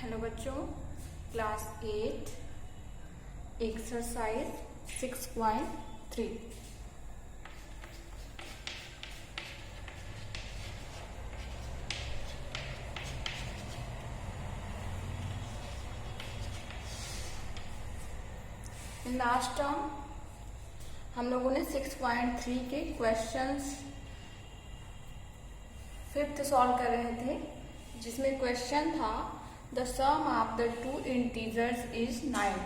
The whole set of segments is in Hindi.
हेलो बच्चों, class 8 exercise 6.3। In last term हम लोगों ने 6.3 के क्वेश्चंस फिफ्थ सॉल्व कर रहे थे, जिसमें क्वेश्चन था the sum of the two integers is 9।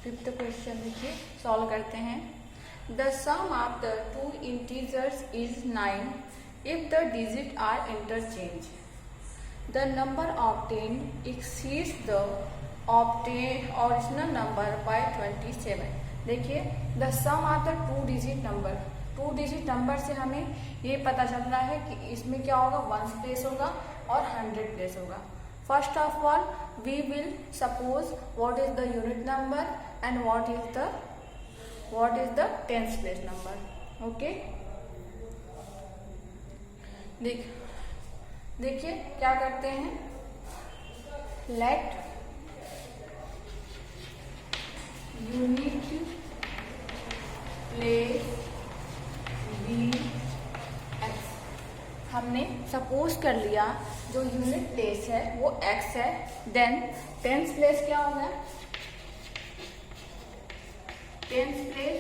Fifth question देखिए, सॉल्व करते हैं। The sum of the two integers is 9 if the digit are interchange. The number obtained exceeds the obtained original number by 27। देखिए, the sum of the two digit number से हमें ये पता चल रहा है कि इसमें क्या होगा, 1 प्लेस होगा और 100 प्लेस होगा। First of all we will suppose what is the unit number and what is the tenth place number. Okay, देखिए क्या करते हैं। Let unit place be x. हमने सपोज कर लिया जो यूनिट प्लेस है वो x है। देन टेंथ प्लेस क्या होगा, tenth place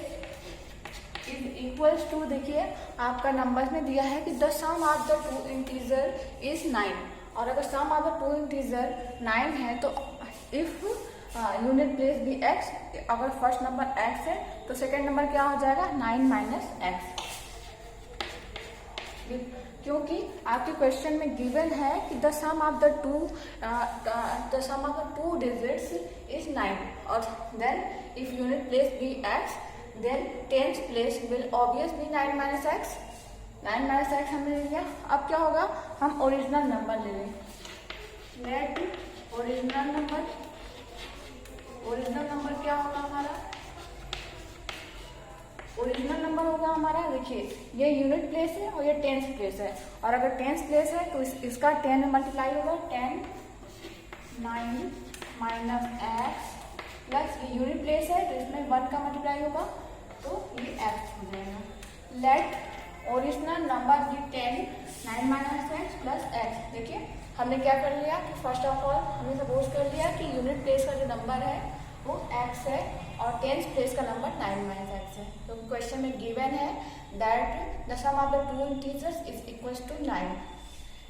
is equals to, देखिए आपका नंबर में दिया है कि the sum of the two integer is 9, और अगर sum of the two integer 9 है तो इफ यूनिट प्लेस भी x, अगर फर्स्ट नंबर x है तो सेकेंड नंबर क्या हो जाएगा, 9 माइनस x। क्योंकि आपके क्वेश्चन में गिवन है कि the sum of the two digits is 9, और then if unit place be x, then tenth place will obviously 9 minus x। 9 minus x हमने ले लिया। अब क्या होगा, हम ओरिजिनल नंबर ले लें। लेट ओरिजिनल नंबर क्या होगा हमारा, ओरिजिनल नंबर होगा हमारा, देखिए ये यूनिट प्लेस है और ये टेंथ प्लेस है, और अगर टेंथ प्लेस है तो इसका 10 में मल्टीप्लाई होगा, 10 9 माइनस x प्लस ये यूनिट प्लेस है तो इसमें 1 का मल्टीप्लाई होगा तो ये x हो जाएगा। लेट ओरिजिनल नंबर भी 10 9 माइनस x प्लस x। देखिए हमने क्या कर लिया कि फर्स्ट ऑफ ऑल हमने सपोज कर लिया कि यूनिट प्लेस का जो नंबर है वो x है और टेंथ प्लेस का नंबर 9 माइनस x है। तो क्वेश्चन में गिवन है that the sum of the two integers is equals to 9।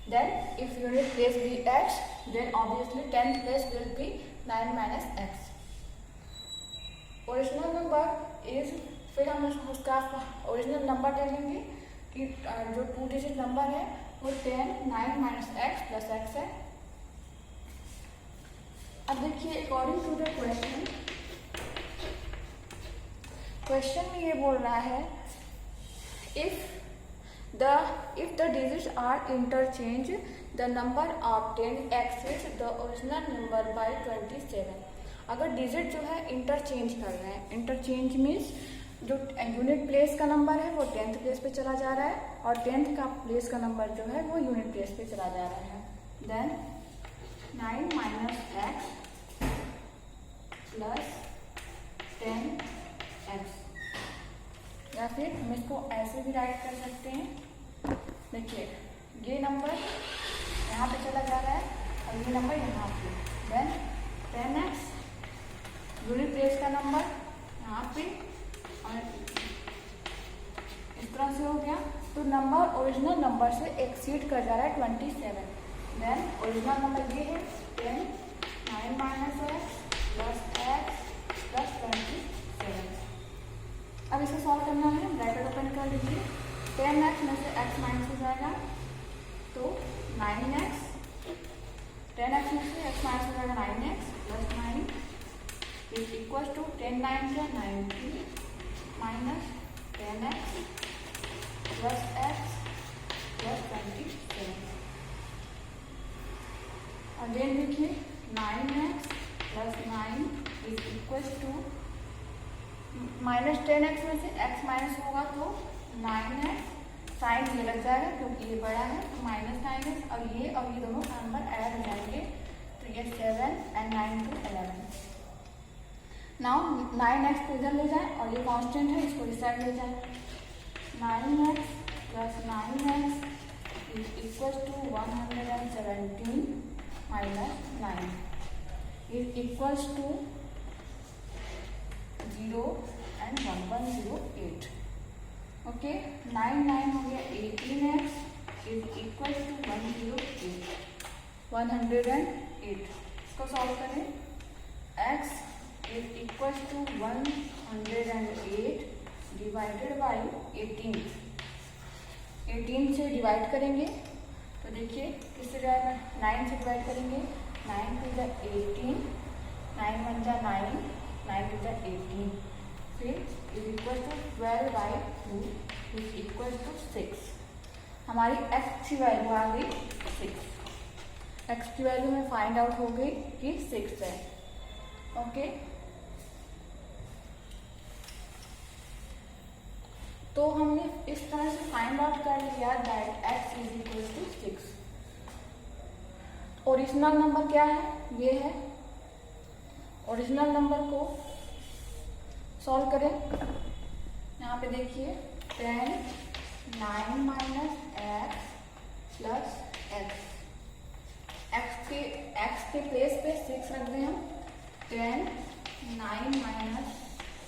Then if unit place be x, then obviously tenth place will be 9 minus x। Original number is, फिर हम उसका ओरिजिनल नंबर ले लेंगे कि जो टू डिजिट नंबर है वो 10 9 माइनस x प्लस x है। अब देखिए अकॉर्डिंग टू द क्वेश्चन में ये बोल रहा है if the digits are interchange the number obtained exceeds the original number by 27। अगर डिजिट जो है इंटरचेंज कर रहे हैं, इंटरचेंज मीन्स जो यूनिट प्लेस का नंबर है वो टेंथ प्लेस पे चला जा रहा है और टेंथ का प्लेस का नंबर जो है वो यूनिट प्लेस पे चला जा रहा है। Then 9 minus x plus 10x, या फिर हम इसको ऐसे भी राइट कर सकते हैं। देखिए ये नंबर यहाँ पे चला जा रहा है और ये नंबर यहाँ पे, देन 10x यूनिट प्लेस का नंबर यहाँ पे और इस तरह से हो गया। तो नंबर ओरिजिनल नंबर से एक्सीड कर जा रहा है 27। देन ओरिजिनल नंबर ये है 10 9 minus x plus x plus 27। अब इसे सॉल्व करना है, ब्रैकेट ओपन कर लीजिए। 10x में से x माइनस हो जाएगा तो 9x, 10x में से x माइनस हो जाएगा 9x plus 9 is equal to 10 9 का 90 minus 10x plus x plus 27। और देन देखिए 9x plus 9 is equal to minus 10x में से x माइनस होगा तो 9x, साइन ये लग जाएगा क्योंकि ये बड़ा है तो माइनस 9x, और ये दोनों नंबर ऐड हो जाएंगे तो ये 9x को इधर ले जाए और ये कांस्टेंट है, इसको इस साइड ले जाए। 9x plus 9x is equal to 117 minus 9 is equals to 0 and 1108। Okay, 9 9 हो गया 18x इज इक्वल टू 108। इसको सॉल्व करें। x is equal to 108 divided by 18 से डिवाइड करेंगे तो देखिए किससे जाएगा, 9 से डिवाइड करेंगे। 9 टू द 18, 9 1 जा 9, 9 टू द 18, फिर is equal to 12 by 2 is equal to 6। हमारी x की वैल्यू आ गई 6। x की वैल्यू में फाइंड आउट हो गई कि 6 है। ओके, तो हमने इस तरह से फाइंड आउट कर लिया that x is equal to 6। Original number क्या है, ये है। ओरिजिनल नंबर को सॉल्व करें। यहाँ पे देखिए 10 9 माइनस एक्स प्लस एक्स के प्लेस पे 6 रख दें हम। 10 9 minus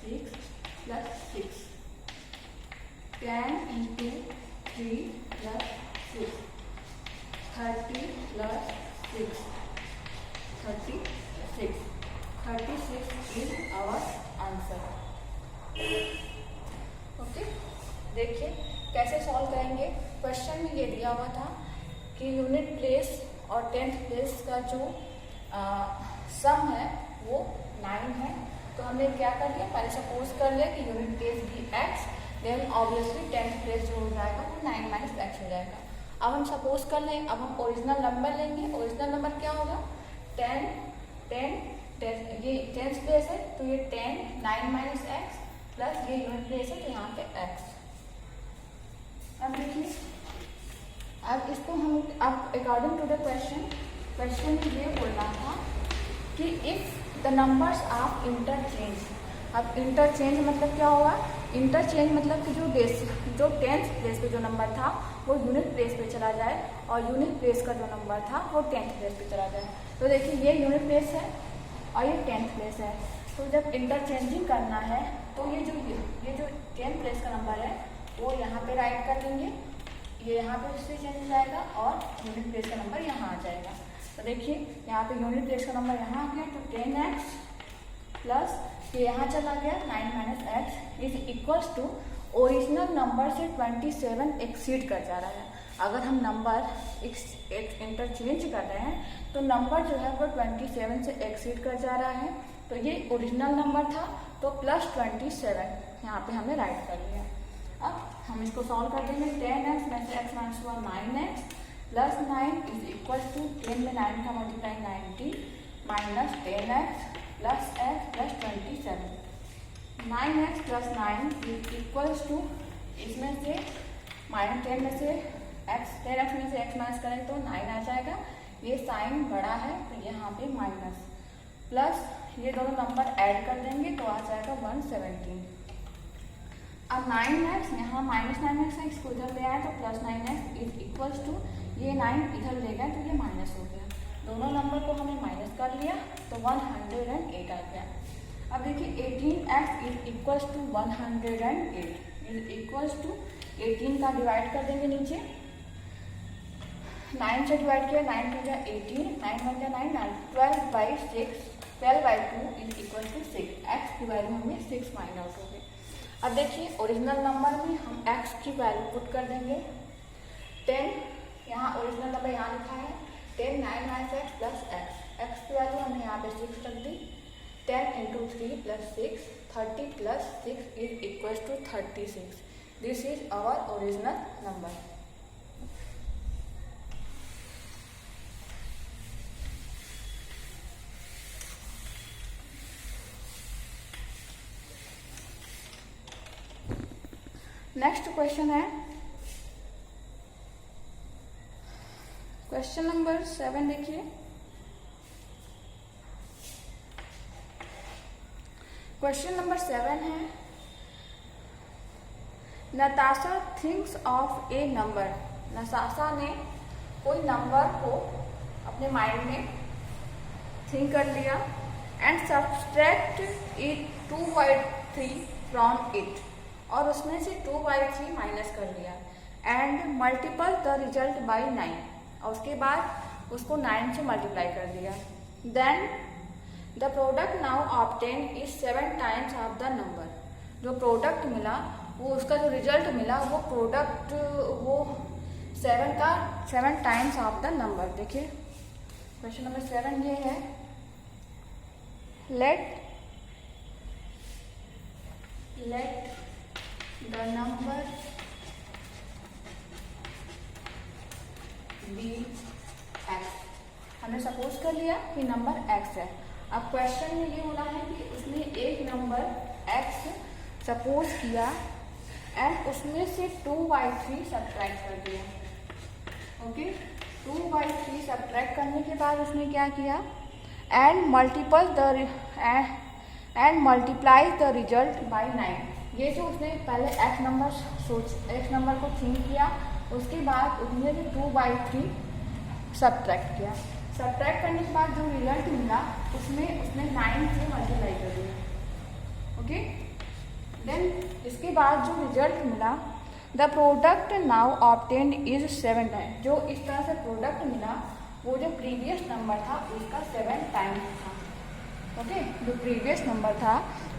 6 plus 6, 10 into 3 plus 6, 30 plus 6, 36 is our answer. Okay, देखिए कैसे सॉल्व करेंगे। क्वेश्चन में ये दिया हुआ था कि यूनिट प्लेस और 10th प्लेस का जो सम है वो 9 है। तो हमने क्या कर लिया, पहले सपोज कर लिया कि यूनिट प्लेस भी x, then obviously 10th place जो हो जाएगा वो 9 माइनस एक्स हो जाएगा। अब हम सपोज कर लें, अब हम ओरिजिनल नंबर लेंगे। ओरिजिनल नंबर क्या होगा, 10 ये 10th प्लेस है तो ये 10 9 माइनस एक्स प्लस ये यूनिट प्लेस है तो यहाँ पे x। अब देखिए, अब इसको हम अब अकॉर्डिंग टू द क्वेश्चन में ये बोल रहा था कि if the numbers are interchange. अब इंटरचेंज मतलब क्या होगा, इंटरचेंज मतलब कि जो 10th प्लेस पे जो नंबर था वो यूनिट प्लेस पे चला जाए और यूनिट प्लेस का जो नंबर था वो 10th प्लेस पे चला जाए। तो देखिए ये यूनिट प्लेस है और ये 10th प्लेस है। तो जब इंटरचेंजिंग करना है तो ये जो 10th प्लेस का नंबर है वो यहाँ पे राइट कर देंगे, ये यहाँ पे उससे चेंज हो जाएगा और यूनिट प्लेस का नंबर यहाँ आ जाएगा। तो देखिए यहाँ पे यूनिट प्लेस का नंबर यहाँ आ गया तो 10x प्लस ये यहाँ चला गया 9 minus x is equals to original number से 27 एक्सीड कर जा रहा है। अगर हम नंबर इंटरचेंज कर रहे हैं तो नंबर जो है वो 27 से एक्सीड कर जा रहा है। तो ये ओरिजिनल नंबर था तो प्लस 27 यहाँ पे हमने राइट कर लिया। अब हम इसको सॉल्व कर देंगे। 10x में से x माइनस हुआ 9x plus 9 is equal to 10 में 9 का multiply 90 minus 10x plus x plus 27। 9x plus 9 is equals to इसमें से माइनस 10 में से x में से x माइनस करें तो 9 आ जाएगा। ये साइन बड़ा है तो यहाँ पे माइनस प्लस ये दोनों नंबर ऐड कर देंगे तो आ जाएगा 117। अब 9x यहाँ माइनस 9x है, इसको इधर ले आया तो plus 9x is equals to ये 9 इधर ले गया तो ये माइनस हो गया। दोनों नंबर को हमने माइनस कर लिया तो 108 आ गया। अब देखिए 18x is equals to 108 is equals to 18 का डिवाइड कर देंगे नीचे, 9 से डिवाइड किया 9 टू जा 18, 9 1 जा 9, 12 by 6, 12 by 2 is equal to 6। x की वैल्यू हमें 6 फाइंड आउट हो गई। अब देखिए ओरिजिनल नंबर में हम x की वैल्यू पुट कर देंगे। 10 यहाँ ओरिजिनल नंबर यहाँ लिखा है 10 9 माइनस एक्स प्लस x की वैल्यू हमने यहाँ पे 6 रख दी। 10 into 3 plus 6, 30 plus 6 is equal to 36। This is our original number. Next question है क्वेश्चन नंबर 7। देखिए क्वेश्चन नंबर 7 है, Natasha thinks of a number. Natasha ने कोई नंबर को अपने माइंड में थिंक कर लिया and subtract it 2/3 from it, और उसमें से 2/3 माइनस कर लिया and multiple the result by 9, और उसके बाद उसको 9 से मल्टीप्लाई कर दिया। Then the product now obtain is 7 times of the number. जो प्रोडक्ट मिला वो, उसका जो रिजल्ट मिला वो प्रोडक्ट वो 7 टाइम्स ऑफ द नंबर। देखिए क्वेश्चन नंबर 7 ये है, let the number be x. हमने सपोज कर लिया कि नंबर x है। अब क्वेश्चन में ये होना है कि उसने एक नंबर x सपोज किया एंड उसमें से 2/3 सब्ट्रैक्ट कर दिया। ओके, 2/3 सब्ट्रैक्ट करने के बाद उसने क्या किया, and multiply the result by 9। ये जो उसने पहले x नंबर को थिंक किया, उसके बाद उसने जो 2/3 सब्ट्रैक्ट किया। सब्ट्रैक्ट करने के बाद जो रिजल्ट मिला उसमें उसने 9 से मल्टीप्लाई कर दिया। ओके, देन इसके बाद जो रिजल्ट मिला, the product now obtained is 7 time. जो इस तरह से प्रोडक्ट मिला वो जो प्रीवियस नंबर था उसका 7 टाइम्स था। ओके, जो प्रीवियस नंबर था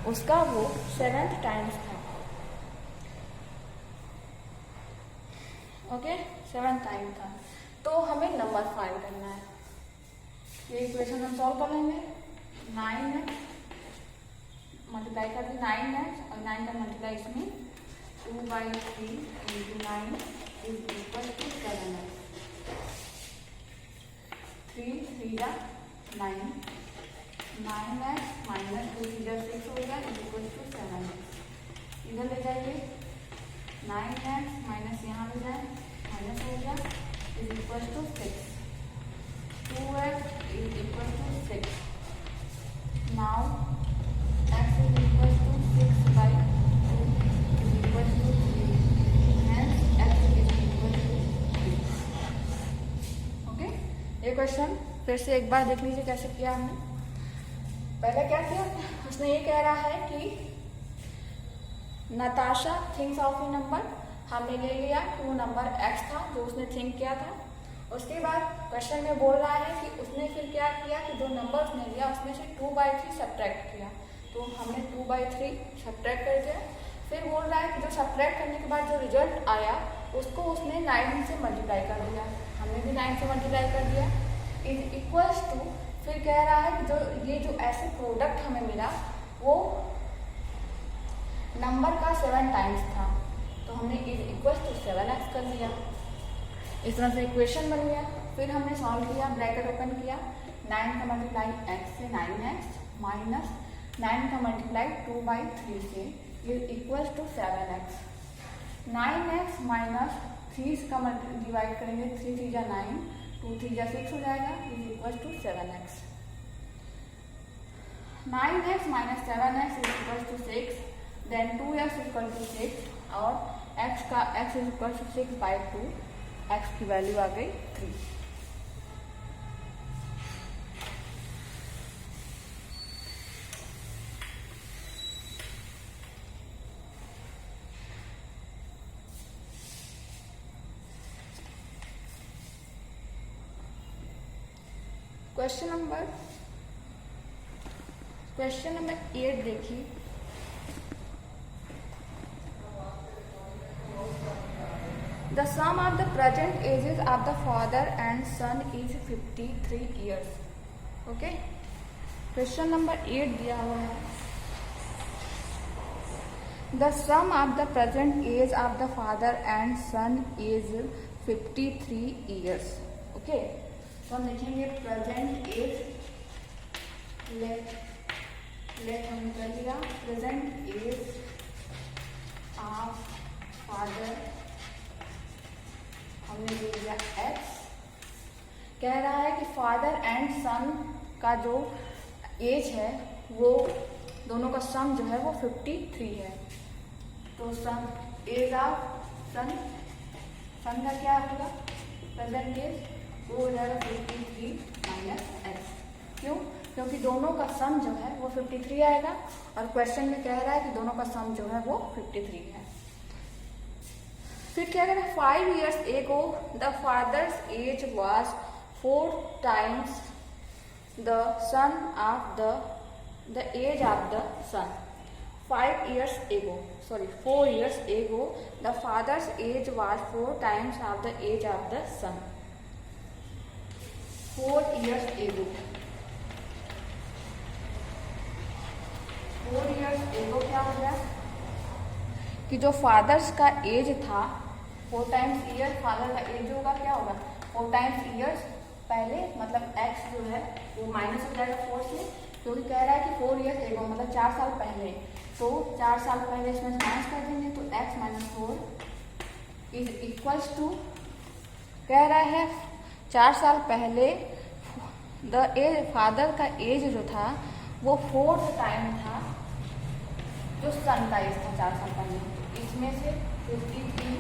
उसका वो 7 टाइम्स था। ओके, 7 टाइम था। तो हमें नंबर फाइंड करना है। ये इक्वेशन हम सॉल्व कर लेंगे। 9 है, मल्टीप्लाई कर दी 9 है, और 9 का मल्टीप्लाई इसमें 2/3 × 9 इज इक्वल टू 7 है। 3 3 जा 9, 9x माइनस 2 3 जा 6 होगा इज इक्वल टू 7। इधर ले जाइए, 9x माइनस यहाँ ले जाए, माइनस हो गया is equal to 6। 2x is equal to 6. Now x is equal to 6/2 is equal to 3. Hence x is equal to 3. Okay, ये क्वेश्चन फिर से एक बार देख लीजिए कैसे किया हमने। पहले क्या किया, उसने ये कह रहा है कि Natasha thinks of a number. हमने ले लिया कि वो नंबर x था जो उसने थिंक किया था। उसके बाद क्वेश्चन में बोल रहा है कि उसने फिर क्या किया कि जो नंबर उसने लिया उसमें से 2/3 सब्ट्रैक्ट किया। तो हमने 2/3 सब्ट्रैक्ट कर दिया। फिर बोल रहा है कि जो सब्ट्रैक्ट करने के बाद जो रिजल्ट आया उसको उसने 9 से मल्टीप्लाई कर दिया। हमने भी 9 से मल्टीप्लाई कर दिया इज इक्वल्स टू, फिर कह रहा है कि जो ऐसे प्रोडक्ट हमें मिला वो नंबर का 7 टाइम्स था। तो हमने इज इक्वल्स टू 7x कर दिया। इस तरह से इक्वेशन बन गया। फिर हमने सॉल्व किया, ब्रैकेट ओपन किया, 9 का मल्टीप्लाई x से 9x माइनस 9 का मल्टीप्लाई 2/3 से is equal to 7x। 9x minus 3 का डिवाइड करेंगे, 3 3 जा 9, 2 3 जा 6 हो जाएगा is equal to 7x। 9x minus 7x is equal to 6, then 2x equal to 6 और x is equal to 6/2। x की वैल्यू आ गई 3। क्वेश्चन नंबर 8 देखिए। The sum of the present ages of the father and son is 53 years. Okay? Question number 8 दिया हुआ है। The sum of the present age of the father and son is 53 years. Okay? तो हम लिखेंगे present age, let हम कर लिया present age of father, हमने ले लिया x। कह रहा है कि फादर एंड सन का जो एज है वो दोनों का सम जो है वो 53 है। तो सम एज ऑफ सन का क्या होगा प्रेजेंट एज, वो हो जाएगा 53 माइनस एक्स। क्यों? क्योंकि दोनों का सम जो है वो 53 आएगा और क्वेश्चन में कह रहा है कि दोनों का सम जो है वो 53 है। फिर क्या करें, 5 years ago the father's age was 4 times the son of the age of the son. 4 years ago the father's age was 4 times of the age of the son. 4 years ago क्या हो गया कि जो फादर्स का एज था 4 टाइम्स ईयर, फादर का एज होगा क्या होगा 4 टाइम्स ईयर्स पहले, मतलब एक्स जो है वो माइनस हो जाएगा 4 से, क्योंकि कह रहा है कि 4 years ago मतलब 4 साल पहले, तो 4 साल पहले इसमें माइनस कर देंगे तो x minus 4 is equals to, कह रहा है 4 साल पहले द एज फादर का एज जो था वो 4th टाइम था जो सन का एज था 4 साल पहले। तो इसमें से 53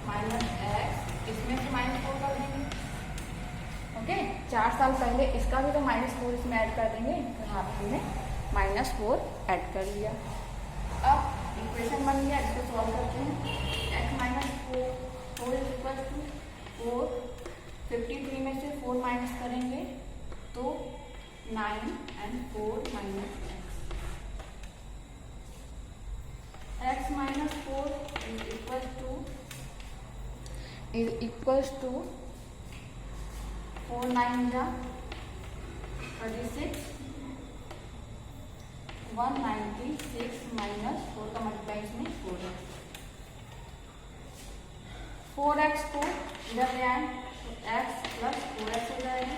माइनस एक्स, इसमें से -4 कर देंगे। ओके, 4 साल पहले इसका भी तो -4 इसमें ऐड कर देंगे, तो यहाँ पे हमने -4 ऐड कर लिया। अब इक्वेशन बन गया, इसको सॉल्व करते हैं। x minus 4 is equal to 4, 53 में से 4 माइनस करेंगे तो 9 and 4 minus x minus 4 is equals to 4 9 जा 36, 196 माइनस 4 का मल्टीप्लाई इसमें 4 है। 4x को इधर ले आए तो x प्लस 4x हो जाएगा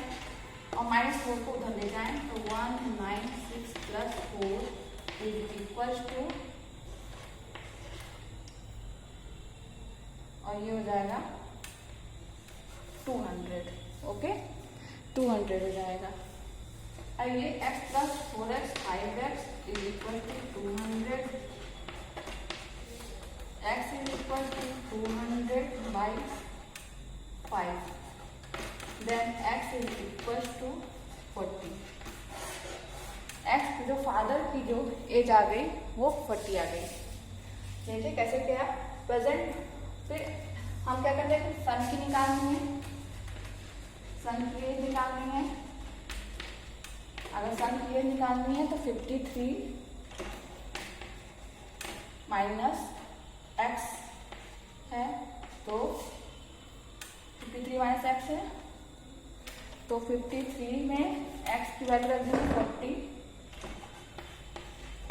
और -4 को उधर ले जाएं तो 196 प्लस 4 इज इक्वल्स टू, और ये हो जाएगा 200। ओके, 200 हो जाएगा। अब ये x plus 4x 5x is equal to 200, x is equal to 200 by 5, then x is equal to 40। x जो फादर की जो एज आ गई वो 40 आ गई। देखिए कैसे किया प्रेजेंट। फिर हम क्या करते हैं, सन की निकालनी है, सन की एज निकालनी है। अगर सन की एज निकालनी है तो 53 माइनस एक्स है, तो 53 माइनस एक्स है, तो 53 में x की वैल्यू रख देंगे 40,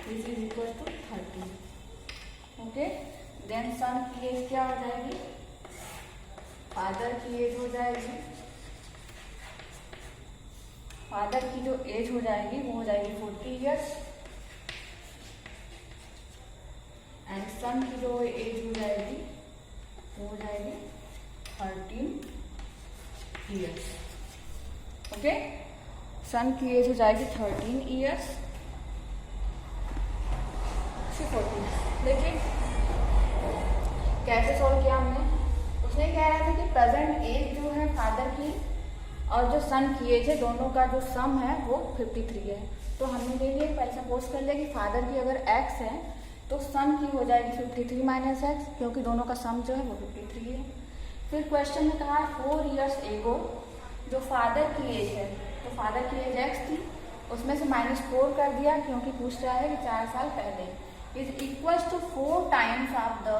this is equal to 30। Okay, then son की एज क्या हो जाएगी, फादर की एज हो जाएगी, फादर की जो एज हो जाएगी वो हो जाएगी 40 इयर्स, एंड सन की जो एज हो जाएगी वो हो जाएगी 13 इयर्स। ओके, सन की एज हो जाएगी 13 इयर्स। 14। देखिए कैसे सॉल्व किया हमने। उसने कह रहा था कि प्रेजेंट एज जो है फादर की और जो सन की एज है दोनों का जो सम है वो 53 है। तो हमने देखिए पहले सपोज कर लिया कि फादर की अगर x है तो सन की हो जाएगी 53 माइनस एक्स, क्योंकि दोनों का सम जो है वो 53 है। फिर क्वेश्चन में कहा 4 years ago जो फादर की एज है, तो फादर की एज x थी, उसमें से -4 कर दिया क्योंकि पूछ रहा है कि 4 साल पहले, is equals to 4 times of the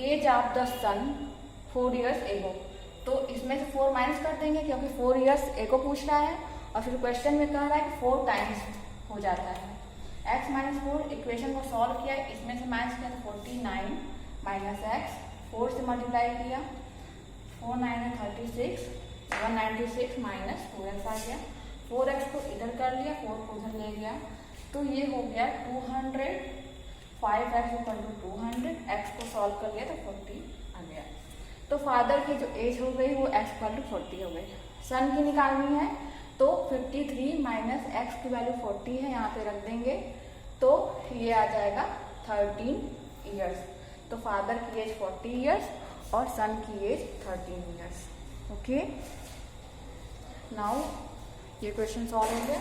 age of the son 4 years ago। तो इसमें से 4 माइनस कर देंगे क्योंकि 4 years ago पूछ रहा है, और फिर क्वेश्चन में कह रहा है कि 4 टाइम्स हो जाता है। x माइनस 4 इक्वेशन को सॉल्व किया, इसमें से माइनस किया तो 49 माइनस एक्स, 4 से मल्टीप्लाई किया, 4 9 36, 196 माइनस 4x आ गया। 4x को इधर कर लिया, 4 को उधर ले गया, तो ये हो गया 200, 5x इक्वल टू 200, x को सॉल्व कर लिया तो 40 आ गया। तो फादर की जो एज हो गई वो x इक्वल टू 40 हो गई। सन की निकालनी है तो 53 माइनस एक्स की वैल्यू 40 है, यहाँ पे रख देंगे तो ये आ जाएगा 13 ईयर्स। तो फादर की एज 40 ईयर्स और सन की एज 13 ईयर्स। ओके, नाउ ये क्वेश्चन सॉल्व हो गया।